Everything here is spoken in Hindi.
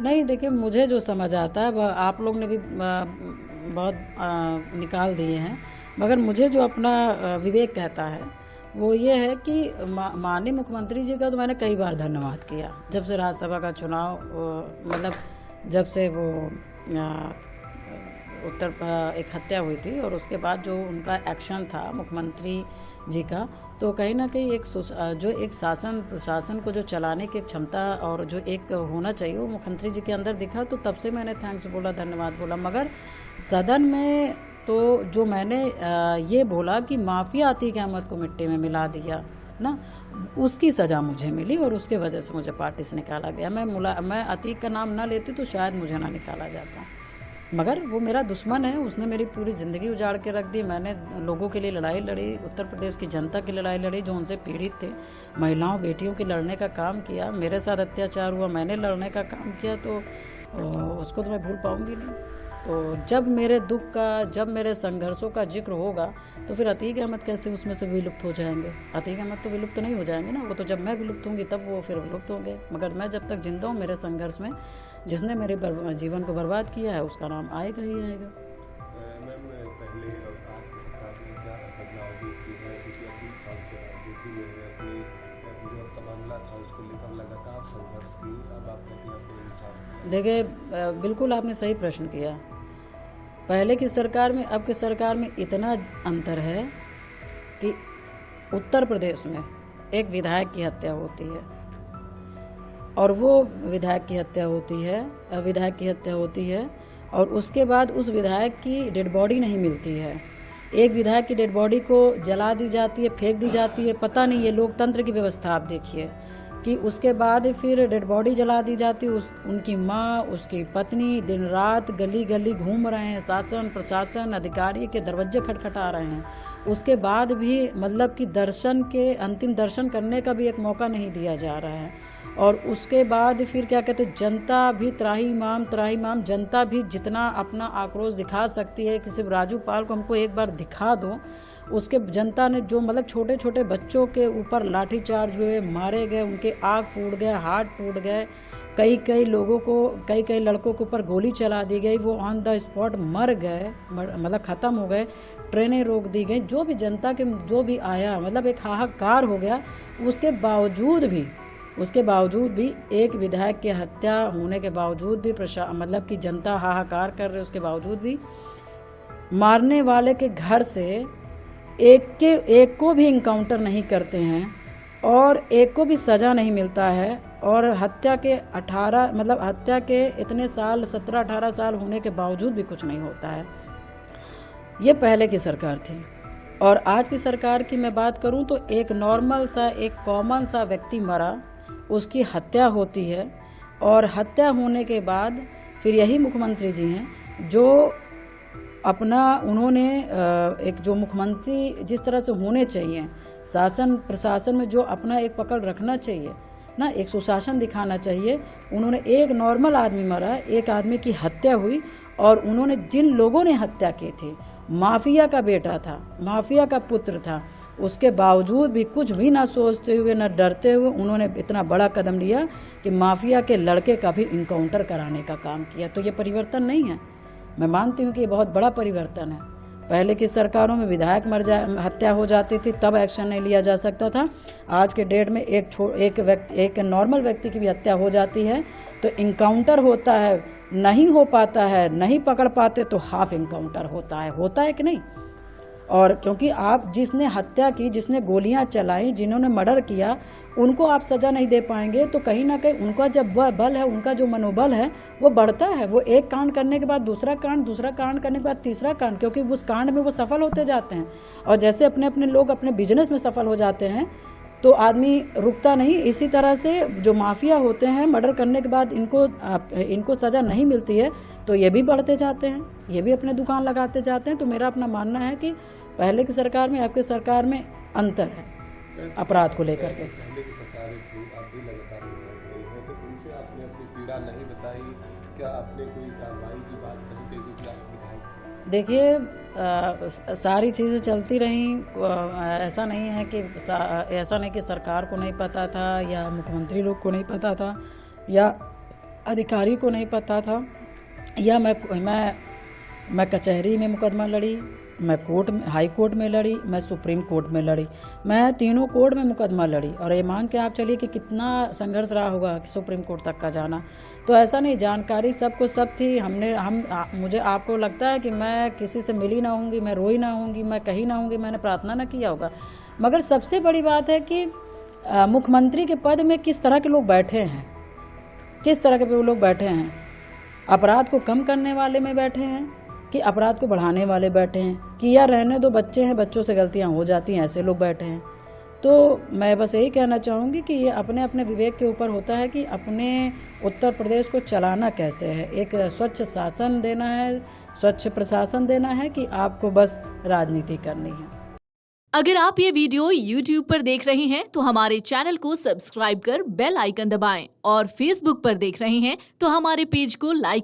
नहीं, देखिए मुझे जो समझ आता है वह आप लोग ने भी बहुत निकाल दिए हैं, मगर मुझे जो अपना विवेक कहता है वो ये है कि माननीय मुख्यमंत्री जी का तो मैंने कई बार धन्यवाद किया। जब से राज्यसभा का चुनाव मतलब जब से वो एक हत्या हुई थी और उसके बाद जो उनका एक्शन था मुख्यमंत्री जी का, तो कहीं ना कहीं जो एक शासन को जो चलाने की क्षमता और जो एक होना चाहिए वो मुख्यमंत्री जी के अंदर दिखा, तो तब से मैंने थैंक्स बोला, धन्यवाद बोला। मगर सदन में तो जो मैंने ये बोला कि माफिया अतीक अहमद को मिट्टी में मिला दिया ना, उसकी सज़ा मुझे मिली और उसके वजह से मुझे पार्टी से निकाला गया। मैं अतीक का नाम ना लेती तो शायद मुझे ना निकाला जाता, मगर वो मेरा दुश्मन है, उसने मेरी पूरी ज़िंदगी उजाड़ के रख दी। मैंने लोगों के लिए लड़ाई लड़ी, उत्तर प्रदेश की जनता की लड़ाई लड़ी जो उनसे पीड़ित थे, महिलाओं बेटियों की लड़ने का काम किया। मेरे साथ अत्याचार हुआ, मैंने लड़ने का काम किया, तो उसको तो मैं भूल पाऊंगी नहीं। तो जब मेरे दुख का, जब मेरे संघर्षों का जिक्र होगा तो फिर अतीक अहमद कैसे उसमें से विलुप्त हो जाएंगे? अतीक अहमद तो विलुप्त नहीं हो जाएंगे ना, वो तो जब मैं विलुप्त होंगी तब वो फिर विलुप्त होंगे। मगर मैं जब तक जिंदा हूँ, मेरे संघर्ष में जिसने मेरे जीवन को बर्बाद किया है उसका नाम आएगा ही आएगा। मैम, पहले और आज की सरकार में क्या बदलाव देखती है? क्योंकि अभी साल से आप देखी गई है कि जो तबादला था उसको लेकर लगातार संघर्ष की, अब आप कहते हैं अपने इंसाफ। देखिए, बिल्कुल आपने सही प्रश्न किया। पहले की सरकार में अब की सरकार में इतना अंतर है कि उत्तर प्रदेश में एक विधायक की हत्या होती है और वो विधायक की हत्या होती है और उसके बाद उस विधायक की डेड बॉडी नहीं मिलती है। एक विधायक की डेड बॉडी को जला दी जाती है, फेंक दी जाती है। पता नहीं, ये लोकतंत्र की व्यवस्था आप देखिए कि उसके बाद फिर डेड बॉडी जला दी जाती है। उनकी माँ, उसकी पत्नी दिन रात गली गली घूम रहे हैं, शासन प्रशासन अधिकारी के दरवाजे खटखटा रहे हैं। उसके बाद भी मतलब कि अंतिम दर्शन करने का भी एक मौका नहीं दिया जा रहा है। और उसके बाद फिर क्या कहते हैं, जनता भी त्राही माम, जनता भी जितना अपना आक्रोश दिखा सकती है कि सिर्फ राजू पाल को हमको एक बार दिखा दो। उसके जनता ने जो मतलब छोटे छोटे बच्चों के ऊपर लाठीचार्ज हुए, मारे गए, उनके आँख फूट गए, हाथ टूट गए, कई लोगों को, कई लड़कों के ऊपर गोली चला दी गई, वो ऑन द स्पॉट मर गए, मतलब ख़त्म हो गए, ट्रेनें रोक दी गई। जो भी जनता के जो भी आया, मतलब एक हाहाकार हो गया। उसके बावजूद भी एक विधायक की हत्या होने के बावजूद भी मतलब कि जनता हाहाकार कर रही, उसके बावजूद भी मारने वाले के घर से एक को भी इनकाउंटर नहीं करते हैं और एक को भी सज़ा नहीं मिलता है। और हत्या के इतने साल, 17-18 साल होने के बावजूद भी कुछ नहीं होता है। ये पहले की सरकार थी। और आज की सरकार की मैं बात करूं तो एक नॉर्मल सा, एक कॉमन सा व्यक्ति मरा, उसकी हत्या होती है और हत्या होने के बाद फिर यही मुख्यमंत्री जी हैं जो उन्होंने एक जो मुख्यमंत्री जिस तरह से होने चाहिए, शासन प्रशासन में जो अपना एक पकड़ रखना चाहिए ना, एक सुशासन दिखाना चाहिए, उन्होंने एक नॉर्मल आदमी मरा, एक आदमी की हत्या हुई और उन्होंने जिन लोगों ने हत्या की थी, माफिया का बेटा था, माफिया का पुत्र था, उसके बावजूद भी कुछ भी ना सोचते हुए, ना डरते हुए उन्होंने इतना बड़ा कदम लिया कि माफिया के लड़के का भी इनकाउंटर कराने का काम किया। तो ये परिवर्तन नहीं है। मैं मानती हूँ कि ये बहुत बड़ा परिवर्तन है। पहले की सरकारों में विधायक हत्या हो जाती थी तब एक्शन नहीं लिया जा सकता था। आज के डेट में एक नॉर्मल व्यक्ति की भी हत्या हो जाती है तो इनकाउंटर होता है, नहीं हो पाता है, नहीं पकड़ पाते तो हाफ इनकाउंटर होता है कि नहीं? और क्योंकि आप जिसने हत्या की, जिसने गोलियां चलाई, जिन्होंने मर्डर किया, उनको आप सज़ा नहीं दे पाएंगे तो कहीं ना कहीं उनका जब बल है, उनका जो मनोबल है वो बढ़ता है। वो एक कांड करने के बाद दूसरा कांड करने के बाद तीसरा कांड, क्योंकि उस कांड में वो सफल होते जाते हैं। और जैसे अपने लोग अपने बिजनेस में सफल हो जाते हैं तो आदमी रुकता नहीं। इसी तरह से जो माफिया होते हैं, मर्डर करने के बाद इनको सज़ा नहीं मिलती है तो ये भी बढ़ते जाते हैं, ये भी अपने दुकान लगाते जाते हैं। तो मेरा अपना मानना है कि पहले की सरकार में आपकी सरकार में अंतर है अपराध को लेकर के। पहले की सरकार थी, आप भी लगातार रही है, तो उनसे आपने अपनी पीड़ा नहीं बताई? क्या आपने कोई कार्रवाई की बात नहीं कही कि आप विधायक? देखिए, सारी चीज़ें चलती रहीं। ऐसा नहीं कि सरकार को नहीं पता था या मुख्यमंत्री लोग को नहीं पता था। या अधिकारी को नहीं पता था, या मैं कचहरी में मुकदमा लड़ी, मैं कोर्ट में, हाई कोर्ट में लड़ी, मैं सुप्रीम कोर्ट में लड़ी, मैं तीनों कोर्ट में मुकदमा लड़ी। और ये मान के आप चलिए कि कितना संघर्ष रहा होगा कि सुप्रीम कोर्ट तक का जाना। तो ऐसा नहीं, जानकारी सबको सब थी। मुझे आपको लगता है कि मैं किसी से मिली ना होंगी, मैं रोई ना होंगी, मैं कहीं ना होंगी, मैंने प्रार्थना ना किया होगा। मगर सबसे बड़ी बात है कि मुख्यमंत्री के पद में किस तरह के लोग बैठे हैं, किस तरह के लोग बैठे हैं। अपराध को कम करने वाले में बैठे हैं कि अपराध को बढ़ाने वाले बैठे हैं, कि यार रहने दो, बच्चे हैं, बच्चों से गलतियां हो जाती हैं, ऐसे लोग बैठे हैं। तो मैं बस यही कहना चाहूँगी कि ये अपने अपने विवेक के ऊपर होता है कि अपने उत्तर प्रदेश को चलाना कैसे है। एक स्वच्छ शासन देना है, स्वच्छ प्रशासन देना है, कि आपको बस राजनीति करनी है। अगर आप ये वीडियो YouTube पर देख रहे हैं तो हमारे चैनल को सब्सक्राइब कर बेल आइकन दबाएं, और Facebook पर देख रहे हैं तो हमारे पेज को लाइक